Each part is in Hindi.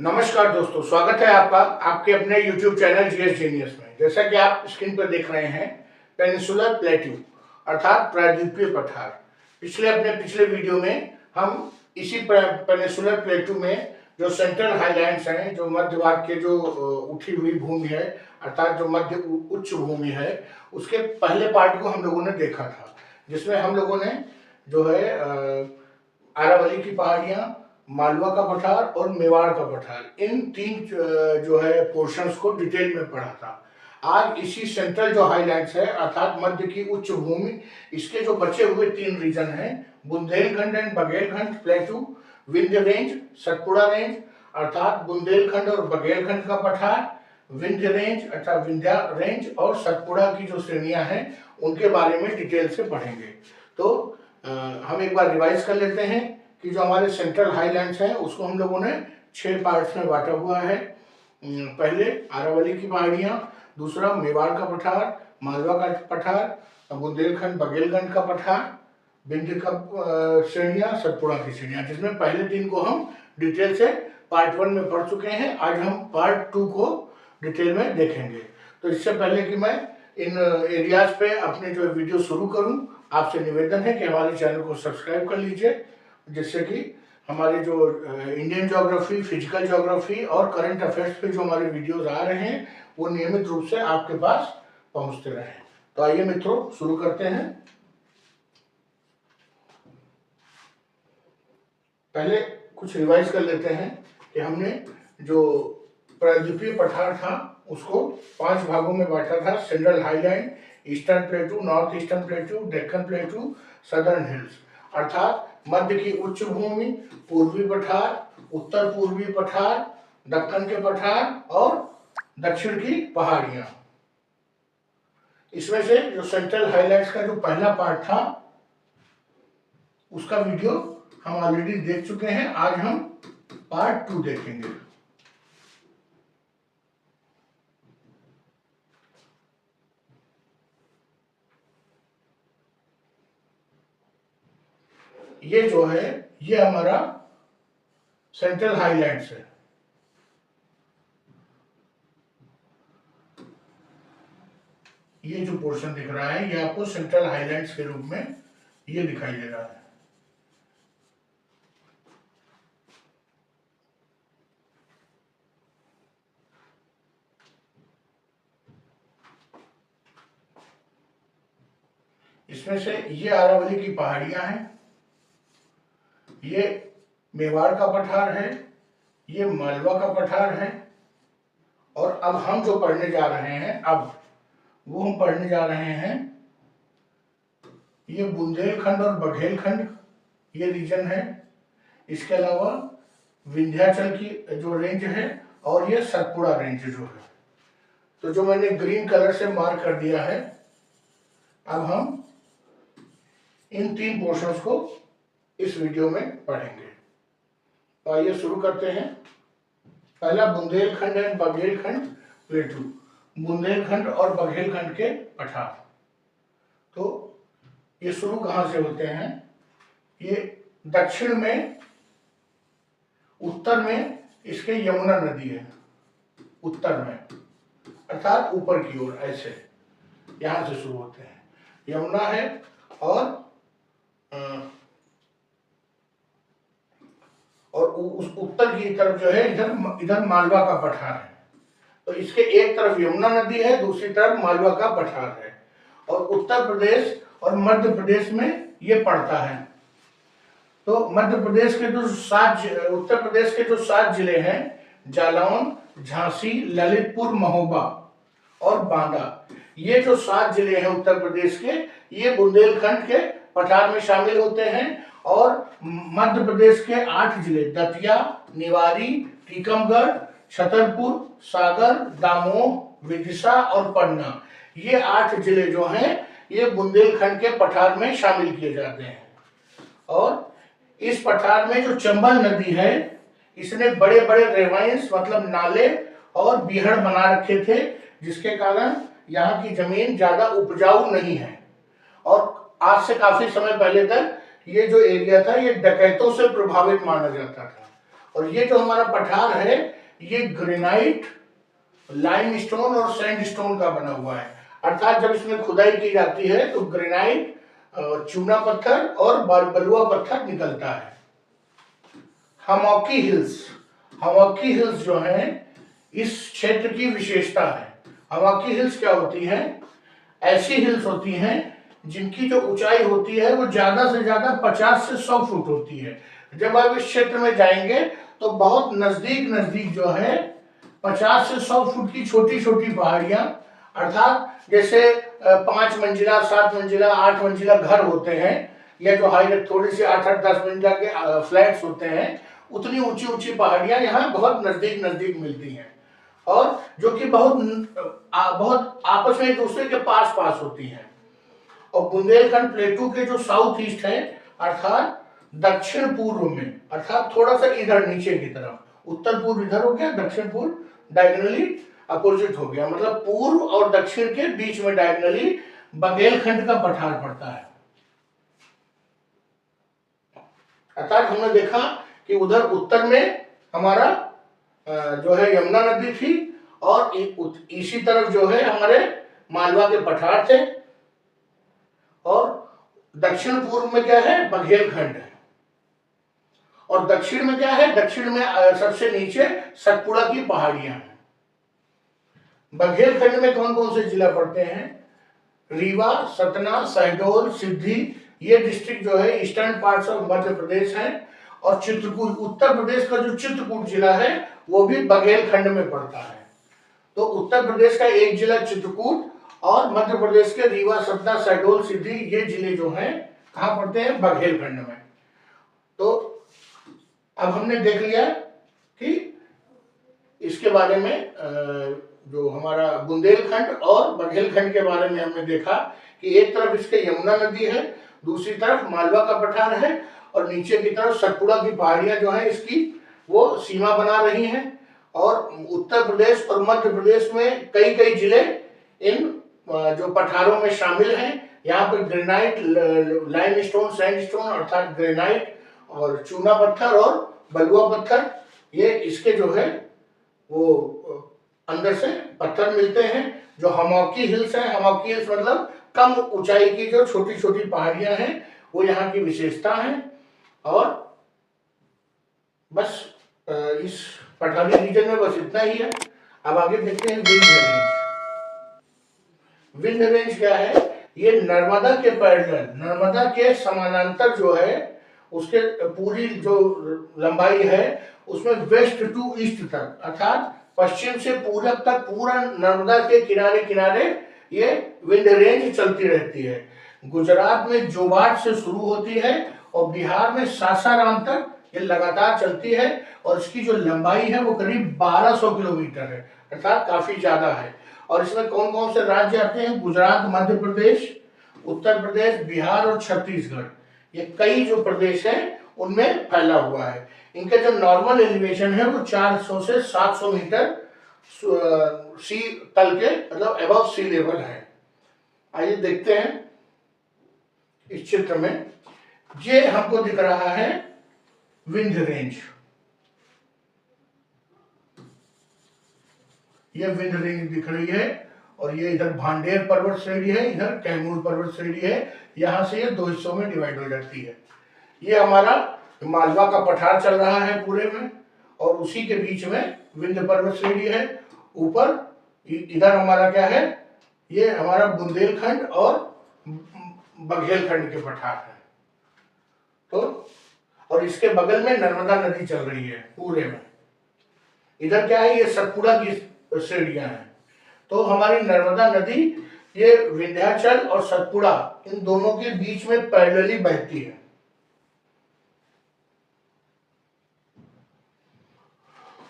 नमस्कार दोस्तों, स्वागत है आपका आपके अपने YouTube चैनल जीएस जीनियस में। जैसा कि आप स्क्रीन पर देख रहे हैं, पेनिनसुलर प्लेट्यू अर्थात प्रायद्वीपीय पठार। पिछले वीडियो में हम इसी पेनिनसुलर प्लेट्यू में जो सेंट्रल हाईलैंड्स हैं, जो मध्य भाग के जो उठी हुई भूमि है अर्थात जो मध्य उच्च भूमि है, उसके पहले पार्ट को हम लोगों ने देखा था, जिसमें हम लोगों ने जो है अरावली की पहाड़ियाँ, मालवा का पठार और मेवाड़ का पठार, इन तीन जो है पोर्शंस को डिटेल में पढ़ा था। आज इसी सेंट्रल जो हाईलैंड्स है अर्थात मध्य की उच्च भूमि, इसके जो बचे हुए तीन रीजन हैं, Bundelkhand and Baghelkhand प्लेटू, Vindhya range, Satpura range अर्थात बुंदेलखंड और बघेलखंड का पठार, विंध्य रेंज अर्थात विंध्या रेंज और सतपुड़ा की जो श्रेणियां हैं उनके बारे में डिटेल से पढ़ेंगे। तो हम एक बार रिवाइज कर लेते हैं कि जो हमारे सेंट्रल हाईलैंड्स हैं उसको हम लोगों ने 6 पार्ट्स में बांटा हुआ है। पहले अरावली की पहाड़ियाँ, दूसरा मेवाड़ का पठार, मालवा का पठार, बुंदेलखंड बघेलखंड का पठार, विंध्य का श्रेणियाँ, सतपुड़ा की श्रेणियाँ, जिसमें पहले 3 को हम डिटेल से पार्ट 1 में पढ़ चुके हैं। आज हम पार्ट 2 को डिटेल में देखेंगे। तो इससे पहले कि मैं इन एरियाज पे अपने जो वीडियो शुरू करूं, आपसे निवेदन है कि हमारे चैनल को सब्सक्राइब कर लीजिए, जिससे कि हमारे जो इंडियन ज्योग्राफी, फिजिकल ज्योग्राफी और करंट अफेयर्स पे जो हमारे वीडियोस आ रहे हैं वो नियमित रूप से आपके पास पहुंचते रहें। तो आइए मित्रों, शुरू करते हैं। पहले कुछ रिवाइज कर लेते हैं कि हमने जो प्रायद्वीपीय पठार था उसको 5 भागों में बांटा था। Central highland, eastern प्लेटू, north eastern प्लेटू, Deccan प्लेटू, southern hills अर्थात मध्य की उच्च भूमि, पूर्वी पठार, उत्तर पूर्वी पठार, दक्कन के पठार और दक्षिण की पहाड़ियां। इसमें से जो सेंट्रल हाईलैंड्स का जो पहला पार्ट था उसका वीडियो हम ऑलरेडी देख चुके हैं। आज हम पार्ट 2 देखेंगे। ये जो है ये हमारा सेंट्रल हाईलैंड्स है। ये जो पोर्शन दिख रहा है ये आपको सेंट्रल हाईलैंड्स के रूप में ये दिखाई दे रहा है। इसमें से ये अरावली की पहाड़ियां हैं, ये मेवाड़ का पठार है, ये मालवा का पठार है और अब हम जो पढ़ने जा रहे हैं वो हम पढ़ने जा रहे हैं ये बुंदेलखंड और बघेलखंड, ये रीजन है। इसके अलावा विंध्याचल की जो रेंज है और ये सतपुड़ा रेंज जो है। तो जो मैंने ग्रीन कलर से मार्क कर दिया है, अब हम इन 3 पोर्शंस को इस वीडियो में पढ़ेंगे। तो आइए शुरू करते हैं। पहला बुंदेलखंड एंड बघेलखंड प्लेटू, बुंदेलखंड और बघेलखंड के पठार। तो ये शुरू कहां से होते हैं? ये दक्षिण में, उत्तर में इसके यमुना नदी है, उत्तर में अर्थात ऊपर की ओर, ऐसे यहां से शुरू होते हैं। यमुना है और उस उत्तर की तरफ जो है इधर मालवा का पठार है। तो इसके एक तरफ यमुना नदी है, दूसरी तरफ मालवा का पठार है और उत्तर प्रदेश और मध्य प्रदेश में ये पड़ता है। तो मध्य प्रदेश के जो उत्तर प्रदेश के जो 7 जिले हैं, जालौन, झांसी, ललितपुर, महोबा और बांदा, ये जो 7 जिले हैं उत्तर प्रदेश के, ये बुंदेलखंड के पठार में शामिल होते हैं। और मध्य प्रदेश के 8 जिले दतिया, निवाड़ी, टीकमगढ़, छतरपुर, सागर, दामोह, विदिशा और पन्ना, ये 8 जिले जो हैं ये बुंदेलखंड के पठार में शामिल किए जाते हैं। और इस पठार में जो चंबल नदी है, इसने बड़े बड़े रेवाइंस मतलब नाले और बीहड़ बना रखे थे, जिसके कारण यहाँ की जमीन ज्यादा उपजाऊ नहीं है। और आज से काफी समय पहले तक ये जो एरिया था ये डकैतों से प्रभावित माना जाता था और ये जो हमारा पठार है ये ग्रेनाइट, लाइमस्टोन और सैंडस्टोन का बना हुआ है। अर्थात जब इसमें खुदाई की जाती है तो ग्रेनाइट, चूना पत्थर और बलुआ पत्थर निकलता है। हमौकी हिल्स, हमौकी हिल्स जो है इस क्षेत्र की विशेषता है। हमौकी हिल्स क्या होती है? ऐसी हिल्स होती हैं जिनकी जो ऊंचाई होती है वो ज्यादा से ज्यादा 50 से 100 फुट होती है। जब आप इस क्षेत्र में जाएंगे तो बहुत नजदीक नजदीक जो है 50 से 100 फुट की छोटी छोटी पहाड़ियां, अर्थात जैसे 5 मंजिला, 7 मंजिला, 8 मंजिला घर होते हैं, या जो हाई थोड़ी सी 8-8, 10 मंजिला के फ्लैट्स होते हैं, उतनी ऊंची ऊंची पहाड़ियां यहाँ बहुत नजदीक नजदीक मिलती हैं और जो कि बहुत आपस में एक दूसरे के पास पास होती हैं। और बुंदेलखंड प्लेटू के जो साउथ ईस्ट है, अर्थात दक्षिण पूर्व में, अर्थात थोड़ा सा इधर नीचे की तरफ, उत्तर पूर्व इधर हो गया, दक्षिण पूर्व डायगोनली अपोजिट हो गया, मतलब पूर्व और दक्षिण के बीच में डायगोनली बघेलखंड का पठार पड़ता है। अर्थात हमने देखा कि उधर उत्तर में हमारा जो है यमुना नदी थी और इसी तरफ जो है हमारे मालवा के पठार थे, और दक्षिण पूर्व में क्या है? बघेलखंड है। और दक्षिण में क्या है? दक्षिण में सबसे नीचे सतपुड़ा की पहाड़ियां हैं। बघेलखंड में कौन कौन से जिला पड़ते हैं? रीवा, सतना, शहडोल, सिद्धि, ये डिस्ट्रिक्ट जो है eastern parts of Madhya Pradesh है। और चित्रकूट, उत्तर प्रदेश का जो चित्रकूट जिला है वो भी बघेलखंड में पड़ता है। तो उत्तर प्रदेश का एक जिला चित्रकूट और मध्य प्रदेश के रीवा, सतना, शहडोल, सिद्धि, ये जिले जो हैं कहाँ पड़ते हैं? बघेलखंड में। तो अब हमने देख लिया कि इसके बारे में, जो हमारा बुंदेलखंड और बघेलखंड के बारे में हमने देखा कि एक तरफ इसके यमुना नदी है, दूसरी तरफ मालवा का पठार है, और नीचे की तरफ सतपुड़ा की पहाड़ियां जो है इसकी वो सीमा बना रही हैं। और उत्तर प्रदेश और मध्य प्रदेश में कई कई जिले इन जो पठारों में शामिल हैं। यहाँ पर ग्रेनाइट, लाइमस्टोन, सैंडस्टोन, अर्थात ग्रेनाइट और चूना पत्थर और बलुआ पत्थर, ये इसके जो है वो अंदर से पत्थर मिलते हैं। जो हमौकी हिल्स है, हमौकी हिल्स मतलब कम ऊंचाई की जो छोटी छोटी पहाड़ियां हैं, वो यहाँ की विशेषता है। और बस इस पठारी रीजन में बस इतना ही है। अब आगे देखते हैं विंध्य रेंज। विंध्य रेंज क्या है? ये नर्मदा के पैरेलल, नर्मदा के समानांतर जो है, उसके पूरी जो लंबाई है उसमें वेस्ट टू ईस्ट तक, अर्थात पश्चिम से पूरब तक पूरा नर्मदा के किनारे किनारे ये विंध्य रेंज चलती रहती है। गुजरात में जोबाट से शुरू होती है और बिहार में सासाराम तक ये लगातार चलती है, और इसकी जो लंबाई है वो करीब 1200 किलोमीटर है, अर्थात काफी ज्यादा है। और इसमें कौन कौन से राज्य आते हैं? गुजरात, मध्य प्रदेश, उत्तर प्रदेश, बिहार और छत्तीसगढ़, ये कई जो प्रदेश हैं उनमें फैला हुआ है। इनका जो नॉर्मल एलिवेशन है वो 400 से 700 मीटर सी तल के, मतलब अबव सी लेवल है। आइए देखते हैं इस चित्र में, ये हमको दिख रहा है विंध्य रेंज। ये विंध्य रेंज दिख रही है, और ये इधर भांडेर पर्वत श्रेणी है, इधर कैमूर पर्वत श्रेणी है। यहां से ये दो हिस्सों में डिवाइड हो जाती है। ये हमारा मालवा का पठार चल रहा है पूरे में, और उसी के बीच में विंध्य पर्वत श्रेणी है। ऊपर इधर हमारा क्या है? ये हमारा बुंदेलखंड और बघेलखंड के पठार है। तो और इसके बगल में नर्मदा नदी चल रही है पूरे में। इधर क्या है? ये सतपुड़ा की श्रेणियां हैं। तो हमारी नर्मदा नदी ये विंध्याचल और सतपुड़ा, इन दोनों के बीच में पैरेलली बहती है।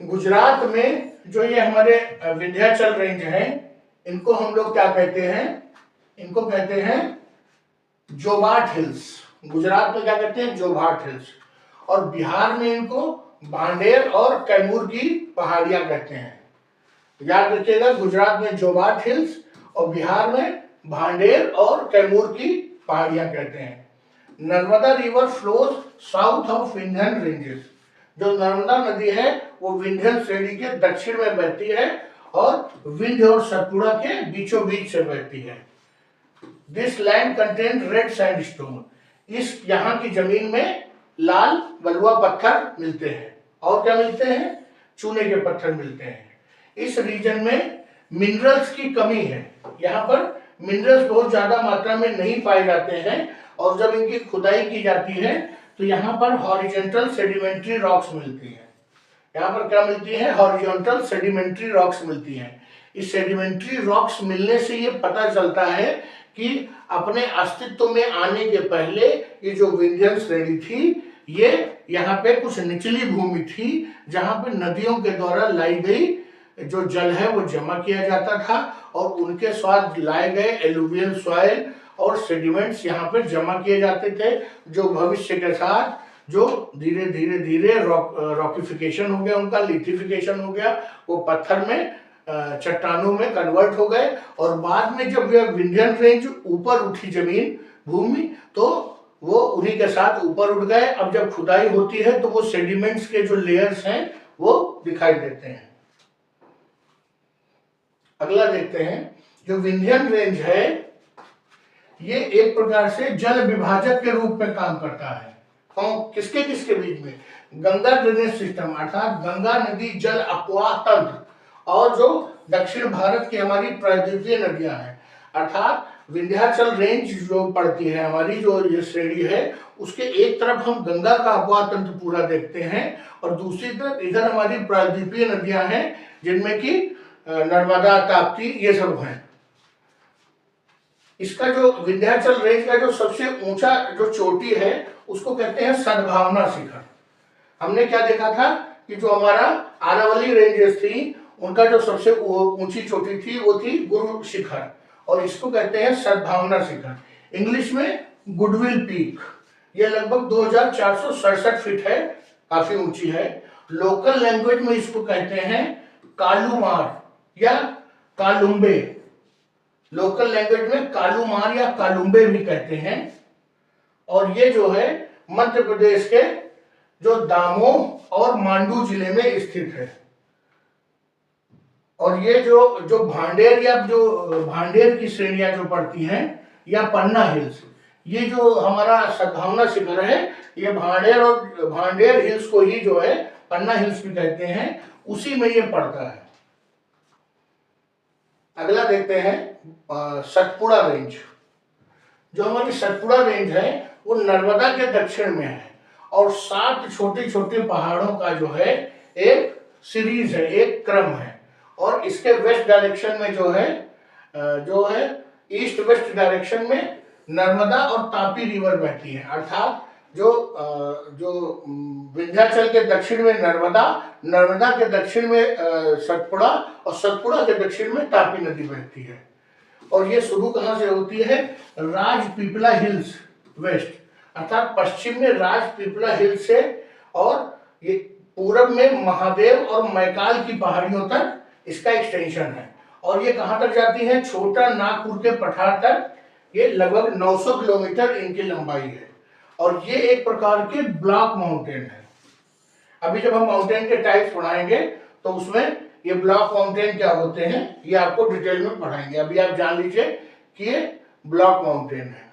गुजरात में जो ये हमारे विंध्याचल रेंज हैं, इनको हम लोग क्या कहते हैं? इनको कहते हैं जोबाट हिल्स। गुजरात में क्या कहते हैं? जोबाट हिल्स। और बिहार में इनको भांडेर और कैमूर की पहाड़ियां कहते हैं। याद रखिएगा, गुजरात में जोबाट हिल्स और बिहार में भांडेर और कैमूर की पहाड़ियां कहते हैं। Narmada river flows south of Vindhyan ranges. जो नर्मदा नदी है वो विंध्य श्रेणी के दक्षिण में बहती है और विंध्य और सतपुड़ा के बीचों बीच से बहती है। This land contain red sandstone, इस यहाँ की जमीन में लाल बलुआ पत्थर मिलते हैं। और क्या मिलते हैं? चूने के पत्थर मिलते हैं। इस रीजन में मिनरल्स की कमी है, यहाँ पर मिनरल्स बहुत ज्यादा मात्रा में नहीं पाए जाते हैं और जब इनकी खुदाई की जाती है तो यहाँ पर हॉरिजॉन्टल सेडिमेंट्री रॉक्स मिलती हैं। यहाँ पर क्या मिलती है? हॉरिजॉन्टल सेडिमेंट्री रॉक्स मिलती हैं। इस सेडिमेंट्री रॉक्स मिलने से ये पता चलता है कि अपने अस्तित्व में आने के पहले ये जो विंध्यन श्रेणी थी ये यहाँ पे कुछ निचली भूमि थी जहाँ पे नदियों के द्वारा लाई गई जो जल है वो जमा किया जाता था और उनके साथ लाए गए एलुवियल सॉइल और सेडिमेंट्स यहाँ पर जमा किए जाते थे, जो भविष्य के साथ जो धीरे धीरे धीरे रॉकिफिकेशन हो गया, उनका लिथिफिकेशन हो गया, वो पत्थर में चट्टानों में कन्वर्ट हो गए और बाद में जब यह विंध्यन रेंज ऊपर उठी जमीन भूमि तो वो उन्हीं के साथ ऊपर उठ गए। अब जब खुदाई होती है तो वो सेडिमेंट्स के जो लेयर्स हैं वो दिखाई देते हैं। अगला देखते हैं, जो विंध्यन रेंज है ये एक प्रकार से जल विभाजक के रूप में काम करता है। किसके किसके बीच में? गंगा ड्रेनेज सिस्टम अर्थात गंगा नदी जल अपवाह तंत्र और जो दक्षिण भारत की हमारी प्रायद्वीपीय नदियां हैं अर्थात विंध्याचल रेंज जो पड़ती है हमारी जो ये श्रेणी है उसके एक तरफ हम गंगा का अपवाह तंत्र पूरा देखते हैं और दूसरी तरफ इधर हमारी प्रायद्वीपीय नदियां हैं जिनमें कि नर्मदा, ताप्ती ये सब हैं। इसका जो विंध्याचल रेंज का जो सबसे ऊंचा जो चोटी है उसको कहते हैं सद्भावना शिखर। हमने क्या देखा था कि जो हमारा आरावली रेंजेस थी उनका जो सबसे ऊंची चोटी थी वो थी गुरु शिखर और इसको कहते हैं सद्भावना शिखर, इंग्लिश में गुडविल पीक। ये लगभग 2467 फीट है, काफी ऊंची है। लोकल लैंग्वेज में इसको कहते हैं कालूमार या कालुम्बे। लोकल लैंग्वेज में कालूमार या कालुम्बे भी कहते हैं और ये जो है मध्य प्रदेश के जो दामोह और मांडू जिले में स्थित है। और ये जो भांडेर या जो भांडेर की श्रेणियां जो पड़ती हैं या पन्ना हिल्स, ये जो हमारा सद्भावना शिखर है ये भांडेर और भांडेर हिल्स को ही जो है पन्ना हिल्स भी कहते हैं, उसी में ये पड़ता है। अगला देखते हैं सतपुड़ा रेंज। जो हमारी सतपुड़ा रेंज है वो नर्मदा के दक्षिण में है और 7 छोटे छोटे पहाड़ों का जो है एक सीरीज है, एक क्रम है और इसके वेस्ट डायरेक्शन में जो है ईस्ट वेस्ट डायरेक्शन में नर्मदा और तापी रिवर बहती है अर्थात जो विंध्याचल के दक्षिण में नर्मदा के दक्षिण में सतपुड़ा और सतपुड़ा के दक्षिण में तापी नदी बहती है। और ये शुरू कहाँ से होती है? राजपीपला हिल्स वेस्ट अर्थात पश्चिम में राजपीपला हिल्स से और ये पूरब में महादेव और मैकाल की पहाड़ियों तक इसका एक्सटेंशन है और ये कहाँ तक जाती है? छोटा नागपुर के पठार तक। ये लगभग 900 किलोमीटर इनकी लंबाई है और ये एक प्रकार के ब्लॉक माउंटेन है। अभी जब हम माउंटेन के टाइप्स पढ़ाएंगे तो उसमें ये ब्लॉक माउंटेन क्या होते हैं ये आपको डिटेल में पढ़ाएंगे। अभी आप जान लीजिए कि ये ब्लॉक माउंटेन है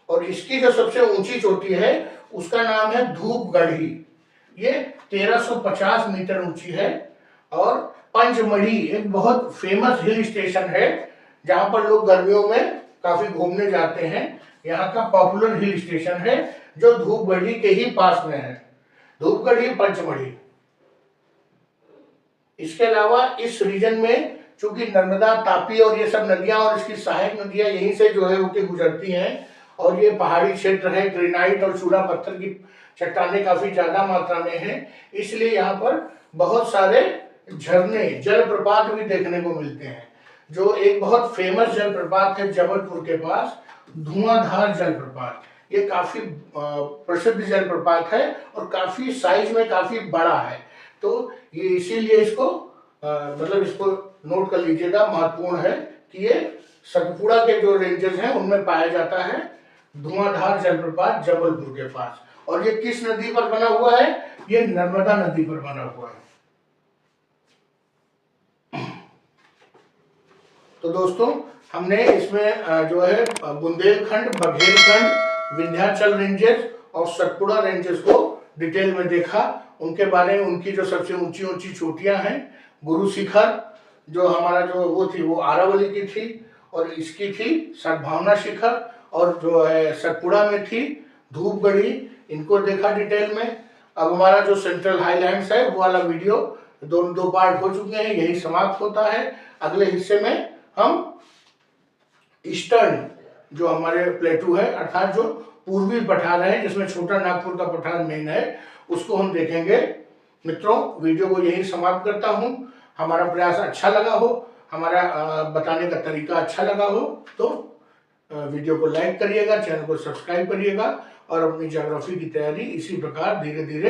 और इसकी जो सबसे ऊंची चोटी है उसका नाम है धूपगढ़ी। ये 1350 मीटर ऊंची है और पंचमढ़ी एक बहुत फेमस हिल स्टेशन है जहां पर लोग गर्मियों में काफी घूमने जाते हैं। यहाँ का पॉपुलर हिल स्टेशन है जो धूपगढ़ी के ही पास में है, धूपगढ़ी पंचमढ़ी। इसके अलावा इस रीजन में चूंकि नर्मदा, तापी और ये सब नदियां और इसकी सहायक नदियां यहीं से जो है होके गुजरती हैं और ये पहाड़ी क्षेत्र है, ग्रेनाइट और चूना पत्थर की चट्टानें काफी ज्यादा मात्रा में हैं, इसलिए यहाँ पर बहुत सारे झरने, जलप्रपात भी देखने को मिलते हैं। जो एक बहुत फेमस जलप्रपात है जबलपुर के पास, धुआंधार जलप्रपात, ये काफी प्रसिद्ध जलप्रपात है और काफी साइज में काफी बड़ा है। तो ये इसीलिए इसको मतलब इसको नोट कर लीजिएगा, महत्वपूर्ण है कि ये सतपुड़ा के जो रेंजेस हैं उनमें पाया जाता है धुआंधार जलप्रपात जबलपुर के पास। और ये किस नदी पर बना हुआ है? ये नर्मदा नदी पर बना हुआ है। तो दोस्तों हमने इसमें जो है बुंदेलखंड, बघेलखंड, विंध्याचल रेंजेस और सतपुड़ा रेंजेस को डिटेल में देखा। उनके बारे में, उनकी जो सबसे ऊंची ऊंची चोटियां हैं, गुरु शिखर जो हमारा जो वो थी वो आरावली की थी, और इसकी थी सद्भावना शिखर, और जो है सतपुड़ा में थी धूपगढ़ी, इनको देखा डिटेल में। अब हमारा जो सेंट्रल हाईलैंड्स है वो वाला वीडियो दो पार्ट हो चुके हैं, यही समाप्त होता है। अगले हिस्से में हम ईस्टर्न जो हमारे प्लेटू है, अर्थात जो पूर्वी पठार है, जिसमें छोटा नागपुर का पठार मेन है, उसको हम देखेंगे। मित्रों, वीडियो को यही समाप्त करता हूं। हमारा प्रयास अच्छा लगा हो, हमारा बताने का तरीका अच्छा लगा हो तो वीडियो को लाइक करिएगा, चैनल को सब्सक्राइब करिएगा और अपनी ज्योग्राफी की तैयारी इसी प्रकार धीरे धीरे